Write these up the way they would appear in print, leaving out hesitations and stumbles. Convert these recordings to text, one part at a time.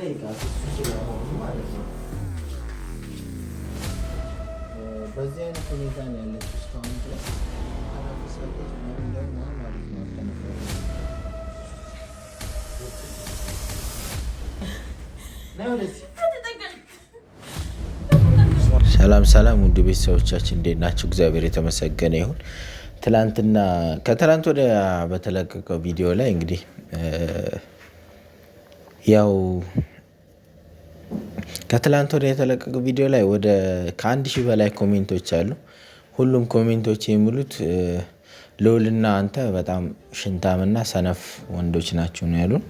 ጠይቃት እሱ ስለሆኑ ማለት ነው። በዚህ አይነት ሁኔታ ነው ያለችው እስካሁን ድረስ አላፈሳለች ምናምን ደግሞ ማለት ነው። ሰላም ሰላም ውድ ቤተሰቦቻችን እንዴት ናችሁ? እግዚአብሔር የተመሰገነ ይሁን። ከትላንት ወደ በተለቀቀው ቪዲዮ ላይ እንግዲህ ያው ከትላንት ወደ የተለቀቀው ቪዲዮ ላይ ወደ ከ1000 በላይ ኮሜንቶች አሉ። ሁሉም ኮሜንቶች የሚሉት ልዑልና አንተ በጣም ሽንታምና ሰነፍ ወንዶች ናቸው ነው ያሉን።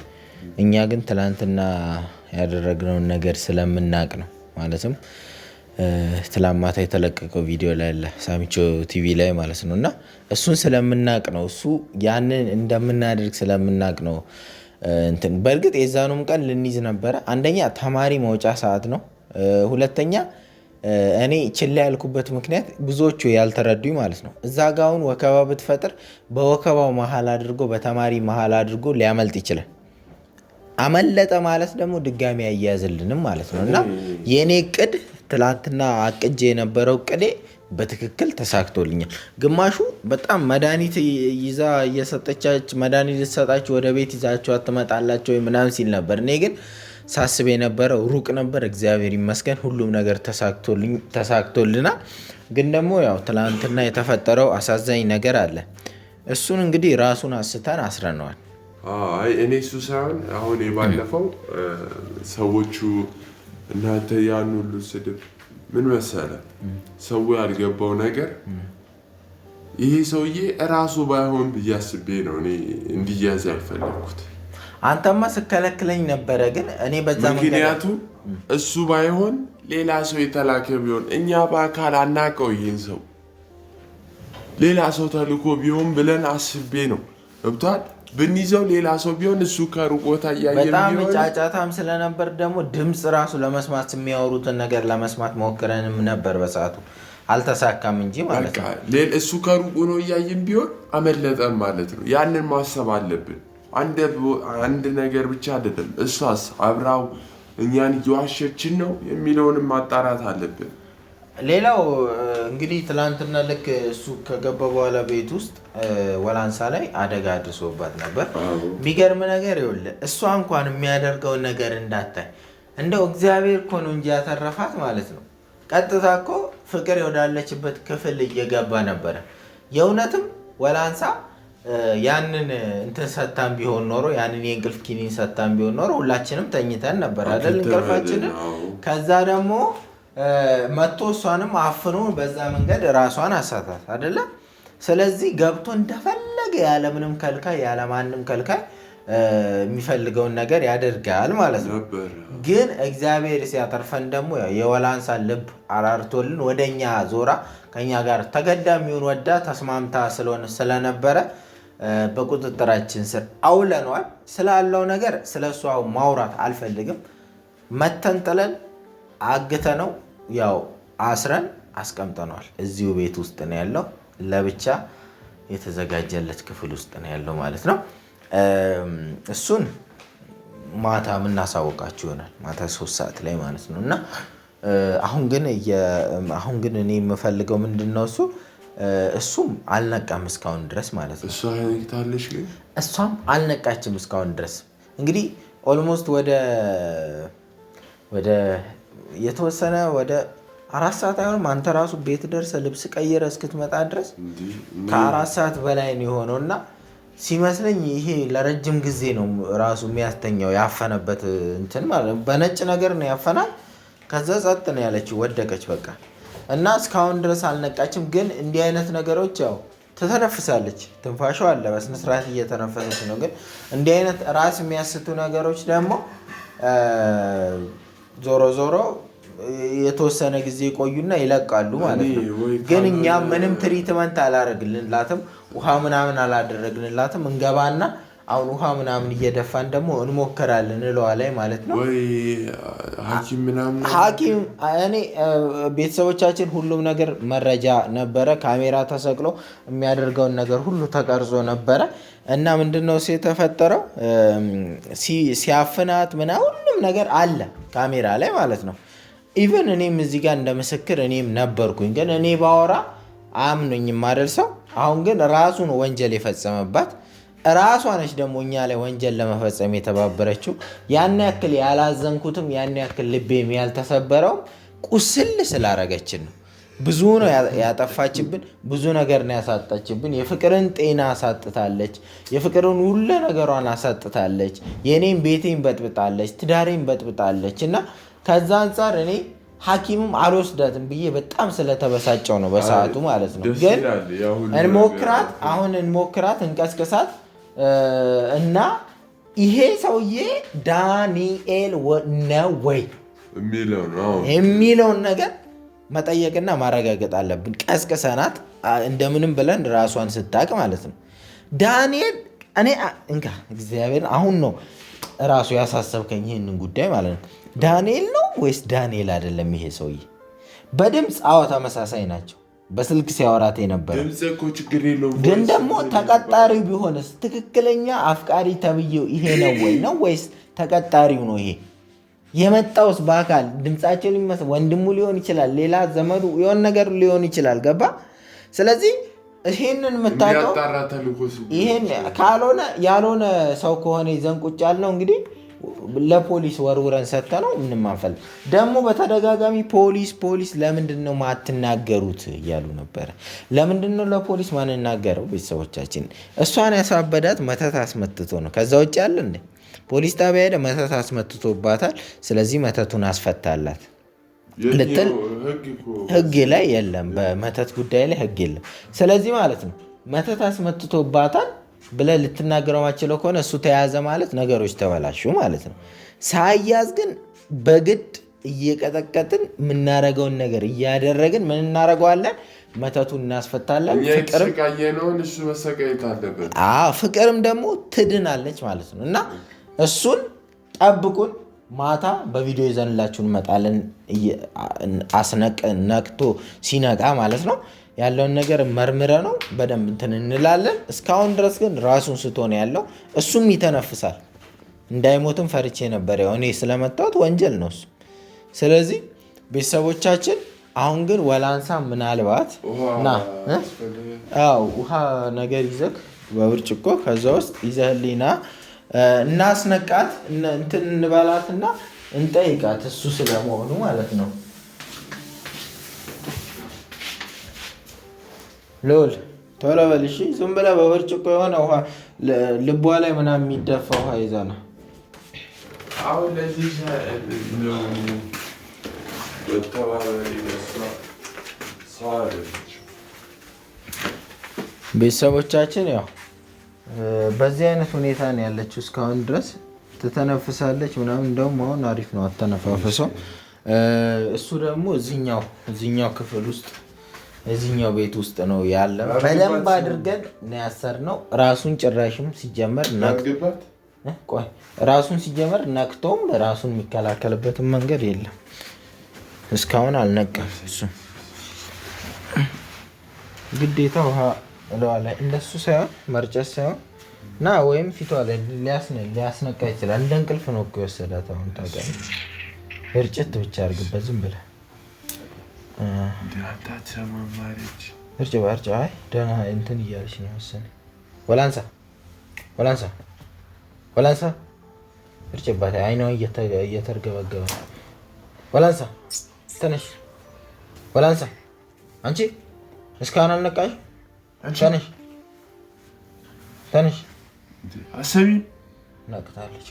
እኛ ግን ትላንትና ያደረግነውን ነገር ስለምናቅ ነው። ማለትም ትላንት ማታ የተለቀቀው ቪዲዮ ላይ አለ ሳሚቾ ቲቪ ላይ ማለት ነው። እና እሱን ስለምናቅ ነው፣ እሱ ያንን እንደምናደርግ ስለምናቅ ነው። በእርግጥ የዛኑም ቀን ልንይዝ ነበረ። አንደኛ ተማሪ መውጫ ሰዓት ነው። ሁለተኛ እኔ ችላ ያልኩበት ምክንያት ብዙዎቹ ያልተረዱኝ ማለት ነው። እዛ ጋ አሁን ወከባ ብትፈጥር በወከባው መሀል አድርጎ በተማሪ መሀል አድርጎ ሊያመልጥ ይችላል። አመለጠ ማለት ደግሞ ድጋሚ አያያዝልንም ማለት ነው። እና የእኔ እቅድ ትላንትና አቅጄ የነበረው እቅዴ በትክክል ተሳክቶልኛል። ግማሹ በጣም መድኃኒት ይዛ እየሰጠቻች መድኃኒት ልትሰጣችሁ ወደ ቤት ይዛችሁ አትመጣላቸው ምናምን ሲል ነበር። እኔ ግን ሳስብ የነበረው ሩቅ ነበር። እግዚአብሔር ይመስገን ሁሉም ነገር ተሳክቶልናል። ግን ደግሞ ያው ትላንትና የተፈጠረው አሳዛኝ ነገር አለ። እሱን እንግዲህ ራሱን አስተን አስረነዋል። እኔ እሱ ሳይሆን አሁን የባለፈው ሰዎቹ እናንተ ያን ሁሉ ስድብ ምን መሰለ ሰው ያልገባው ነገር ይሄ ሰውዬ እራሱ ባይሆን ብዬ አስቤ ነው እኔ እንዲያዝ ያልፈለግኩት። አንተማ ስከለክለኝ ነበረ፣ ግን እኔ በዛ ምክንያቱ እሱ ባይሆን ሌላ ሰው የተላከ ቢሆን እኛ በአካል አናውቀው ይህን ሰው ሌላ ሰው ተልኮ ቢሆን ብለን አስቤ ነው። ገብቶሃል? ብንይዘው ሌላ ሰው ቢሆን እሱ ከሩቅ ቦታ እያየን በጣም ጫጫታም ስለነበር ደግሞ ድምፅ ራሱ ለመስማት የሚያወሩትን ነገር ለመስማት ሞክረንም ነበር። በሰዓቱ አልተሳካም እንጂ ማለት ነው። እሱ ከሩቅ ነው እያየን ቢሆን አመለጠን ማለት ነው። ያንን ማሰብ አለብን። አንድ ነገር ብቻ አይደለም። እሷስ አብራው እኛን እየዋሸችን ነው የሚለውንም ማጣራት አለብን። ሌላው እንግዲህ ትላንትና ልክ እሱ ከገባ በኋላ ቤት ውስጥ ወላንሳ ላይ አደጋ አድርሶባት ነበር። የሚገርም ነገር ይኸውልህ፣ እሷ እንኳን የሚያደርገውን ነገር እንዳታይ እንደው እግዚአብሔር እኮ ነው እንጂ ያተረፋት ማለት ነው። ቀጥታ እኮ ፍቅር ወዳለችበት ክፍል እየገባ ነበረ። የእውነትም ወላንሳ ያንን እንትን ሰታን ቢሆን ኖሮ ያንን የእንቅልፍ ኪኒን ሰታን ቢሆን ኖሮ ሁላችንም ተኝተን ነበር አይደል? እንቅልፋችንን ከዛ ደግሞ መቶ እሷንም አፍኖ በዛ መንገድ ራሷን አሳታት አይደለ? ስለዚህ ገብቶ እንደፈለገ ያለምንም ከልካይ ያለማንም ከልካይ የሚፈልገውን ነገር ያደርጋል ማለት ነው። ግን እግዚአብሔር ሲያተርፈን ደግሞ የወላንሳ ልብ አራርቶልን ወደኛ ዞራ ከኛ ጋር ተገዳሚውን ወዳ ተስማምታ ስለነበረ በቁጥጥራችን ስር አውለነዋል። ስላለው ነገር ስለሷ ማውራት አልፈልግም። መተንጥለን አግተነው ያው አስረን አስቀምጠነዋል። እዚሁ ቤት ውስጥ ነው ያለው። ለብቻ የተዘጋጀለት ክፍል ውስጥ ነው ያለው ማለት ነው። እሱን ማታ የምናሳውቃችሁ ይሆናል። ማታ 3 ሰዓት ላይ ማለት ነው። እና አሁን ግን እኔ የምፈልገው ምንድነው እሱም አልነቃም እስካሁን ድረስ ማለት ነው። እሷም አልነቃችም እስካሁን ድረስ። እንግዲህ ኦልሞስት ወደ የተወሰነ ወደ 4 ሰዓት አይሆንም። አንተ ራሱ ቤት ደርሰህ ልብስ ቀይረ እስክትመጣ ድረስ ከ4 ሰዓት በላይ ነው የሆነው። እና ሲመስለኝ ይሄ ለረጅም ጊዜ ነው ራሱ የሚያስተኛው። ያፈነበት እንትን ማለት በነጭ ነገር ነው ያፈናል። ከዛ ጸጥ ነው ያለችው፣ ወደቀች በቃ። እና እስካሁን ድረስ አልነቃችም። ግን እንዲህ አይነት ነገሮች ያው ትተነፍሳለች፣ ትንፋሿ አለ፣ በስነስርዓት እየተነፈሰች ነው። ግን እንዲህ አይነት ራስ የሚያስቱ ነገሮች ደግሞ ዞሮ ዞሮ የተወሰነ ጊዜ ቆዩና ይለቃሉ ማለት ነው። ግን እኛ ምንም ትሪትመንት አላደረግንላትም፣ ውሃ ምናምን አላደረግንላትም። እንገባና አሁን ውሃ ምናምን እየደፋን ደግሞ እንሞክራለን እለዋ ላይ ማለት ነው ወይ ሐኪም ምናምን ሐኪም እኔ ቤተሰቦቻችን ሁሉም ነገር መረጃ ነበረ። ካሜራ ተሰቅሎ የሚያደርገውን ነገር ሁሉ ተቀርጾ ነበረ እና ምንድነው የተፈጠረው ሲያፍናት ምናምን ሁሉም ነገር አለ ካሜራ ላይ ማለት ነው። ኢቨን እኔም እዚህ ጋር እንደ ምስክር እኔም ነበርኩኝ። ግን እኔ ባወራ አያምኑኝም አይደል ሰው። አሁን ግን ራሱን ወንጀል የፈጸመባት ራሷ ነች ደግሞ እኛ ላይ ወንጀል ለመፈጸም የተባበረችው። ያን ያክል ያላዘንኩትም ያን ያክል ልቤም ያልተሰበረውም ቁስል ስላረገችን ነው። ብዙ ነው ያጠፋችብን፣ ብዙ ነገር ነው ያሳጣችብን። የፍቅርን ጤና አሳጥታለች፣ የፍቅርን ሁሉ ነገሯን አሳጥታለች። የኔን ቤቴን በጥብጣለች፣ ትዳሬን በጥብጣለች። እና ከዛ አንጻር እኔ ሐኪምም አልወስዳትም ብዬ በጣም ስለተበሳጨው ነው በሰዓቱ ማለት ነው። ግን እንሞክራት፣ አሁን እንሞክራት፣ እንቀስቅሳት እና ይሄ ሰውዬ ዳንኤል ነው ወይ የሚለውን ነገር መጠየቅና ማረጋገጥ አለብን። ቀስቅሰናት እንደምንም ብለን ራሷን ስታቅ ማለት ነው። ዳንኤል እኔ እንካ እግዚአብሔር አሁን ነው ራሱ ያሳሰብከኝ ይህንን ጉዳይ ማለት ነው። ዳንኤል ነው ወይስ ዳንኤል አይደለም? ይሄ ሰውዬ በድምፅ አዎ ተመሳሳይ ናቸው። በስልክ ሲያወራት የነበረ ግን ደግሞ ተቀጣሪው ቢሆንስ ትክክለኛ አፍቃሪ ተብዬው ይሄ ነው ወይ ነው ወይስ ተቀጣሪው ነው? ይሄ የመጣውስ በአካል ድምፃቸው ሊመስል ወንድሙ ሊሆን ይችላል፣ ሌላ ዘመዱ የሆነ ነገር ሊሆን ይችላል። ገባ? ስለዚህ ይሄንን የምታውቀው ይሄን ካልሆነ ያልሆነ ሰው ከሆነ ይዘን ቁጭ ያልነው እንግዲህ ለፖሊስ ወርውረን ሰጥተነው ምንም አንፈል። ደግሞ በተደጋጋሚ ፖሊስ ለምንድን ነው ማትናገሩት እያሉ ነበረ። ለምንድን ነው ለፖሊስ ማንናገረው? ቤተሰቦቻችን እሷን ያሳበዳት መተት አስመትቶ ነው። ከዛ ውጭ ያለ እንዴ ፖሊስ ጣቢያ ሄደ መተት አስመትቶባታል። ስለዚህ መተቱን አስፈታላት ልትል ህግ ላይ የለም። በመተት ጉዳይ ላይ ህግ የለም። ስለዚህ ማለት ነው መተት አስመትቶባታል ብለህ ልትናገረው ማችለው ከሆነ እሱ ተያዘ ማለት ነገሮች ተበላሹ ማለት ነው። ሳያዝ ግን በግድ እየቀጠቀጥን የምናደርገውን ነገር እያደረግን ምን እናደርገዋለን? መተቱን እናስፈታለን። ፍቅርም ደግሞ ትድናለች ማለት ነው። እና እሱን ጠብቁን። ማታ በቪዲዮ ይዘንላችሁ እንመጣለን። ነቅቶ ሲነቃ ማለት ነው ያለውን ነገር መርምረ ነው በደንብ እንትን እንላለን። እስካሁን ድረስ ግን ራሱን ስቶ ነው ያለው። እሱም ይተነፍሳል። እንዳይሞትም ፈርቼ ነበር። ያው እኔ ስለመጣሁት ወንጀል ነው እሱ። ስለዚህ ቤተሰቦቻችን አሁን ግን ወላንሳ ምናልባት ውሃ ነገር ይዘህ በብርጭቆ ከዛ ውስጥ ይዘህልኝና እናስነቃት እንትን እንበላትና እንጠይቃት እሱ ስለመሆኑ ማለት ነው። ሎል ቶሎ በል እሺ። ዝም ብለህ በብርጭቆ የሆነ ውሃ ልቧ ላይ ምናምን የሚደፋ ውሃ ይዘና ቤተሰቦቻችን ያው በዚህ አይነት ሁኔታ ነው ያለችው እስካሁን ድረስ። ትተነፍሳለች ምናምን። እንደውም አሁን አሪፍ ነው አተነፋፈሰው። እሱ ደግሞ እዚኛው ክፍል ውስጥ እዚኛው ቤት ውስጥ ነው ያለ። በደንብ አድርገን ነው ያሰርነው። ራሱን ጭራሽም ሲጀመር ነክቶም ራሱን የሚከላከልበትን መንገድ የለም። እስካሁን አልነቃም። እሱ ግዴታ ውሃ እለዋ ላይ እንደሱ ሳይሆን መርጨት ሳይሆን ና ወይም ፊቷ ላይ ሊያስነቃ ይችላል። እንደ እንቅልፍ ነው እኮ የወሰዳት። አሁን ታውቃለህ። እርጭት ብቻ አድርግበት ዝም ብለህ እርጭ አይ ደህና እንትን እያለች ነው መሰለኝ። ወላንሳ እርጭባት። አይኗ እየተርገበገበ ወላንሳ ተነሽ። ወላንሳ አንቺ እስካሁን አልነቃሽ? ተነሽ አሰቢ ነቅታለች።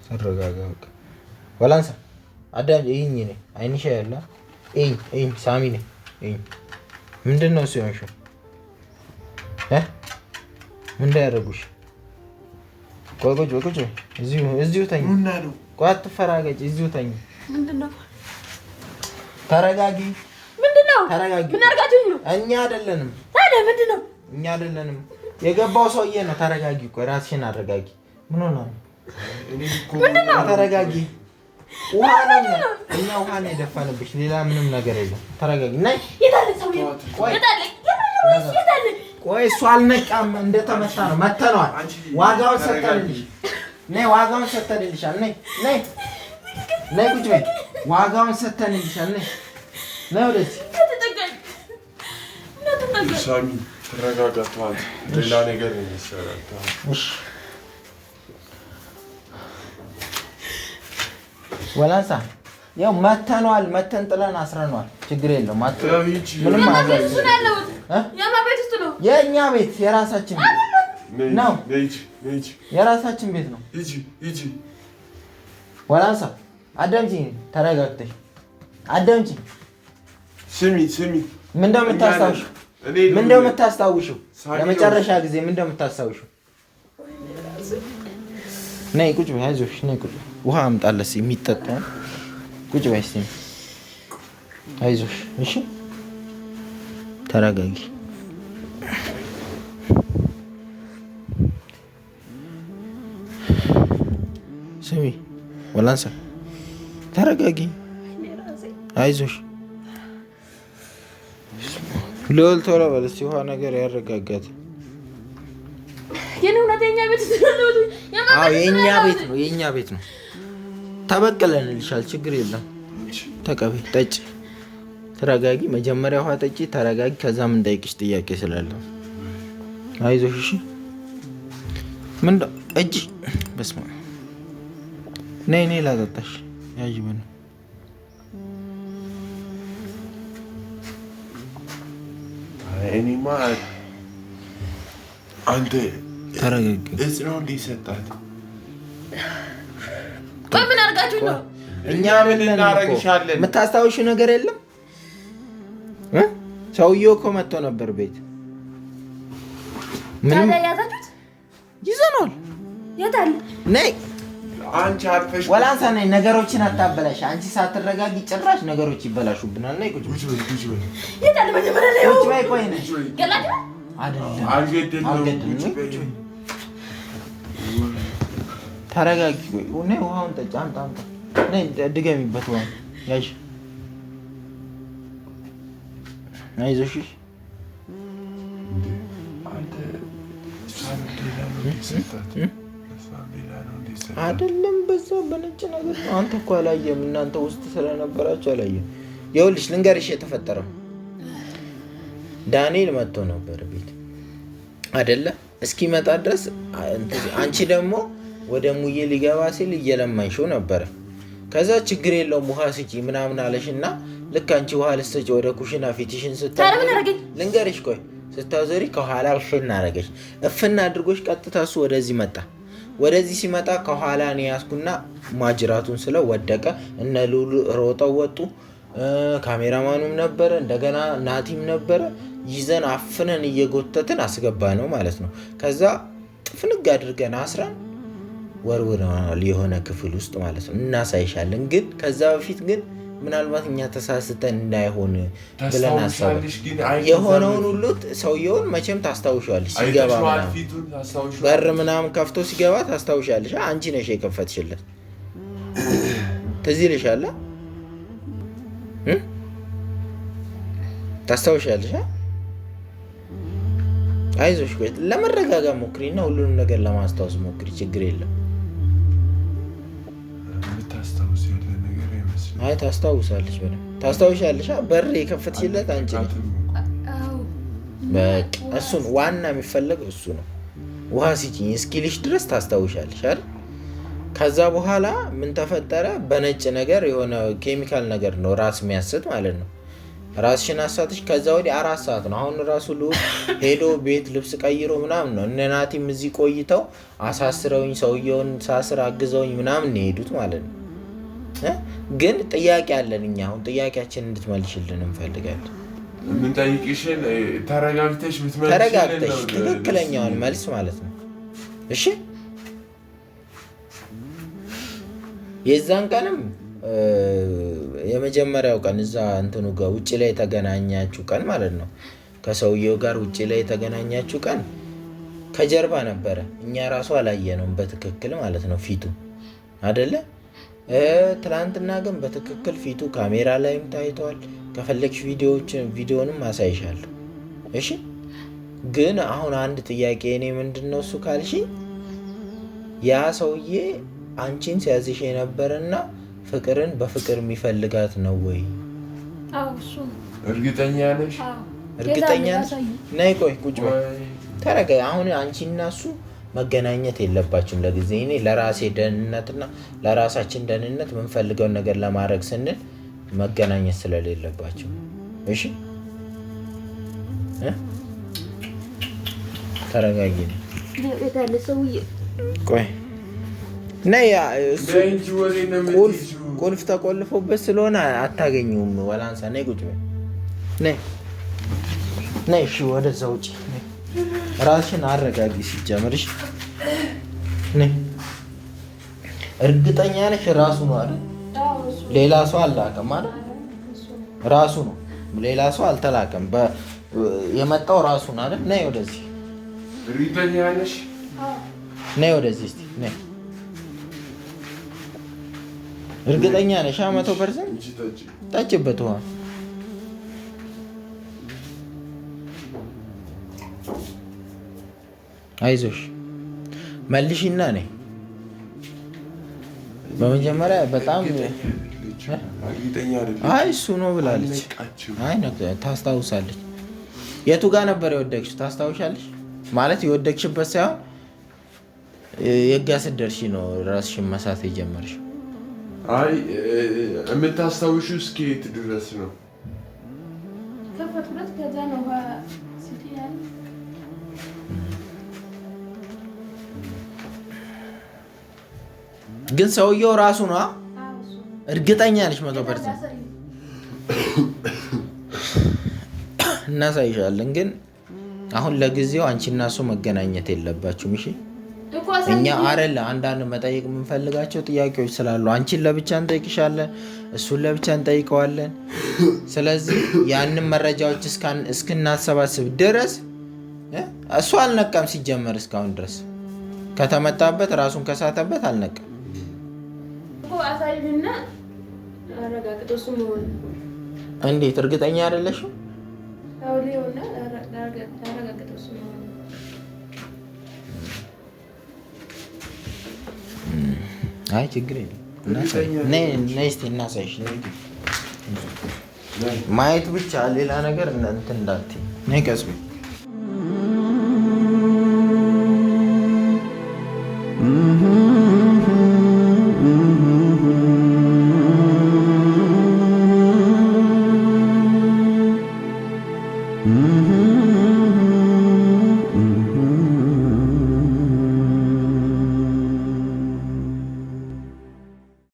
ተረጋጋ በቃ። ወላንሳ አዳም ይሄኝ ነኝ አይንሻ ያለ ይሄኝ ሳሚ ነኝ። ምንድን ነው እሱ የሆንሽው? ምን እንዳያደርጉሽ? ቆይ ቁጭ እዚሁ ተኝ። ቆይ አትፈራገጭ፣ እዚሁ ተኝ። ተረጋጊ። ምንድነው? ተረጋጊ። ምን አድርጋችሁ ነው? እኛ አይደለንም። ታዲያ ምንድነው? እኛ አይደለንም። የገባው ሰውዬ ነው። ተረጋጊ። ቆይ ራስሽን አረጋጊ። ምን ሆነ? ተረጋጊ። ውሃ ነው እኛ ውሃ ነው የደፋንብሽ፣ ሌላ ምንም ነገር የለም። ተረጋጊ። ነይ። ቆይ እሱ አልነቃም፣ እንደተመታ ነው። መተነዋል። ዋጋውን ሰጠንልሽ። ነይ፣ ዋጋውን ሰጠንልሻል። ነይ ነይ ነይ፣ ቁጭ በይ። ዋጋውን ሰጠንልሻል። ነይ ነይ፣ ወደዚህ ሳሚ ተረጋጋቷል። ሌላ ነገር ነው የሚሰራው። እሺ ወላንሳ ያው መተነዋል። መተን ጥለን አስረነዋል። ችግር የለውም። ምንም ማለት ነው። የእኛ ቤት የራሳችን ቤት ነው። የራሳችን ቤት ነው። ወላንሳ አዳምጪኝ፣ ተረጋግተሽ አዳምጪኝ። ስሚ ምን እንደምታስታውሽው ለመጨረሻ ጊዜ ምን እንደምታስታውሽው። ነይ ቁጭ በይ። አይዞሽ፣ ነይ ቁጭ በይ። ውሃ አምጣለስ የሚጠጣ ቁጭ በይ እስኪ። አይዞሽ፣ እሺ፣ ተረጋጊ። ስሚ ወላንሳ፣ ተረጋጊ። አይዞሽ ልወል ቶሎ በል እስኪ። ውሃ ነገር ያረጋጋት። የኛ ቤት ነው፣ የኛ ቤት ነው። ተበቀለንልሻል። ችግር የለም። ተቀበይ፣ ጠጪ። ተረጋጊ። መጀመሪያ ውሃ ጠጪ፣ ተረጋጊ። ከዛ ምን ጠይቅሽ ጥያቄ ስላለ አይዞሽ። እሺ ምንድን እጅ በስመ አብ። ነይ ነይ፣ ላጠጣሽ። ያዥ በል። እኔማ አንተ ተረጋጊ። እጽ ነው እንደ ሰጣት። ቆይ ምን አድርጋችሁ ነው? እኛ ምን እናደርግሻለን? የምታስታውሺው ነገር የለም? ሰውዬው እኮ መጥቶ ነበር ቤት። ምንም ያዛችሁት? ይዘናል። የት አለ? ነይ አንቺ አልፈሽ ወላንሳ፣ ነይ። ነገሮችን አታበላሽ። አንቺ ሳትረጋጊ ጭራሽ ነገሮች ይበላሹብናል። ነይ ቁጭ በይ። የት አለ? መጀመሪያ ላይ ቁጭ በይ። ቆይ ነይ። ገላጭ አይደለም፣ አልገደልንም። ተረጋጊ። ነይ፣ ውሃውን ጠጪ። አምጣ። ነይ፣ ድገሚበት። ውሃ ያዥ። አይዞሽ። አይደለም፣ በዛ በነጭ ነገር ነው። አንተ እኮ አላየህም። እናንተ ውስጥ ስለነበራችሁ አላየህም። ይኸውልሽ ልንገርሽ የተፈጠረው። ዳንኤል መጥቶ ነበር ቤት አይደለ? እስኪመጣ ድረስ አንቺ ደግሞ ወደ ሙዬ ሊገባ ሲል እየለመንሽው ነበረ። ከዛ ችግር የለውም ውሃ ስጪ ምናምን አለሽና ልክ አንቺ ውሃ ልትሰጪ ወደ ኩሽና ፊትሽን ስታዞሪ ልንገርሽ፣ ቆይ ስታዞሪ ከኋላ እፍና አደረገሽ። እፍና አድርጎሽ ቀጥታ እሱ ወደዚህ መጣ። ወደዚህ ሲመጣ ከኋላ እኔ ያዝኩና ማጅራቱን ስለው ወደቀ። እነ ሉሉ ሮጠው ወጡ። ካሜራማኑም ነበረ፣ እንደገና ናቲም ነበረ። ይዘን አፍነን እየጎተትን አስገባ ነው ማለት ነው። ከዛ ጥፍንግ አድርገን አስረን ወርውረናል የሆነ ክፍል ውስጥ ማለት ነው። እናሳይሻለን። ግን ከዛ በፊት ግን ምናልባት እኛ ተሳስተን እንዳይሆን ብለን አሰብን። የሆነውን ሁሉ ሰውየውን መቼም ታስታውሻለሽ። ሲገባ በር ምናምን ከፍቶ ሲገባ ታስታውሻለሽ። አንቺ ነሽ የከፈትሽለት። ትዝ ይልሻል? ታስታውሻለሽ? አይዞሽ፣ ቆይ ለመረጋጋት ሞክሪና ሁሉንም ነገር ለማስታወስ ሞክሪ። ችግር የለም። አይ ታስታውሳለሽ፣ በደምብ ታስታውሻለሽ። በር የከፈትሽለት አንቺ ነሽ። በቃ እሱን ዋና የሚፈለግ እሱ ነው። ውሃ ሲጪኝ እስኪልሽ ድረስ ታስታውሻለሽ አይደል? ከዛ በኋላ ምን ተፈጠረ? በነጭ ነገር የሆነ ኬሚካል ነገር ነው ራስ የሚያስት ማለት ነው። ራስሽን አሳትሽ። ከዛ ወዲህ 4 ሰዓት ነው። አሁን ራሱ ሄዶ ቤት ልብስ ቀይሮ ምናምን ነው። እነ ናቲም እዚህ ቆይተው አሳስረውኝ ሰውየውን ሳስር አግዘውኝ ምናምን ነው የሄዱት ማለት ነው። ግን ጥያቄ አለን እኛ። አሁን ጥያቄያችን እንድትመልሽልን እንፈልጋለን። ምን ጠይቅሽን? ተረጋግተሽ ብትመልሽ፣ ተረጋግተሽ ትክክለኛውን መልስ ማለት ነው። እሺ የዛን ቀንም የመጀመሪያው ቀን እዛ እንትኑ ጋር ውጪ ላይ የተገናኛችሁ ቀን ማለት ነው። ከሰውየው ጋር ውጪ ላይ የተገናኛችሁ ቀን ከጀርባ ነበረ። እኛ ራሱ አላየነውም በትክክል ማለት ነው ፊቱ አይደለ? ትላንትና ግን በትክክል ፊቱ ካሜራ ላይም ታይቷል። ከፈለግሽ ቪዲዮንም አሳይሻለሁ። እሺ ግን አሁን አንድ ጥያቄ እኔ ምንድነው እሱ ካልሽ ያ ሰውዬ አንቺን ሲያዝሽ የነበረና ፍቅርን በፍቅር የሚፈልጋት ነው ወይ? አዎ እሱ ነው። እርግጠኛ ነሽ? እርግጠኛ ነሽ? ነይ ቆይ ቁጭ በይ ተረጋ። አሁን አንቺና እሱ መገናኘት የለባችሁም ለጊዜ። እኔ ለራሴ ደህንነትና ለራሳችን ደህንነት የምንፈልገውን ነገር ለማድረግ ስንል መገናኘት ስለሌለባችሁ እሺ? ተረጋጊ። የታለ ሰውዬ? ቆይ ነይ። ቁልፍ ተቆልፎበት ስለሆነ አታገኙም። ወላንሳ ነይ ቁጭ በይ። ነይ እሺ፣ ወደዛ ውጪ። ራስሽን አረጋጊ ሲጀምርሽ። ነይ። እርግጠኛ ነሽ ራሱ ነው አይደል? ሌላ ሰው አልላከም አይደል? ራሱ ነው፣ ሌላ ሰው አልተላከም። የመጣው ራሱ ነው አይደል? ነይ ወደዚህ። እርግጠኛ ነሽ? ነይ ወደዚህ እስቲ ነይ። እርግጠኛ ነሽ? 100% ጠጭበት ውሃ። አይዞሽ መልሽና ነይ። በመጀመሪያ በጣም አይ እሱ ነው ብላለች። አይ ታስታውሳለች። የቱ ጋር ነበር የወደቅሽው? ታስታውሻለሽ? ማለት የወደቅሽበት ሳይሆን የጋ ስትደርሺ ነው ራስሽን መሳት የጀመርሽ። አይ የምታስታውሺው እስከ የት ድረስ ነው? ከፈትኩለት ከዛ ነው ሲቲያል። ግን ሰውየው ራሱ ነው? እርግጠኛ ነሽ? 100% እናሳይሻለን። ግን አሁን ለጊዜው አንቺና እሱ መገናኘት የለባችሁም እሺ? እኛ አይደለ አንዳንድ መጠየቅ የምንፈልጋቸው ጥያቄዎች ስላሉ አንቺን ለብቻ እንጠይቅሻለን፣ እሱን ለብቻ እንጠይቀዋለን። ስለዚህ ያንን መረጃዎች እስክናሰባስብ ድረስ እሱ አልነቃም። ሲጀመር እስካሁን ድረስ ከተመጣበት ራሱን ከሳተበት አልነቃም። እንዴት እርግጠኛ አይደለሽም? አይ ችግር የለም። ነይ እስኪ እናሳይሽ። ማየት ብቻ ሌላ ነገር እንትን እንዳትዪ። ነይ ቀስ በይ። Mm-hmm.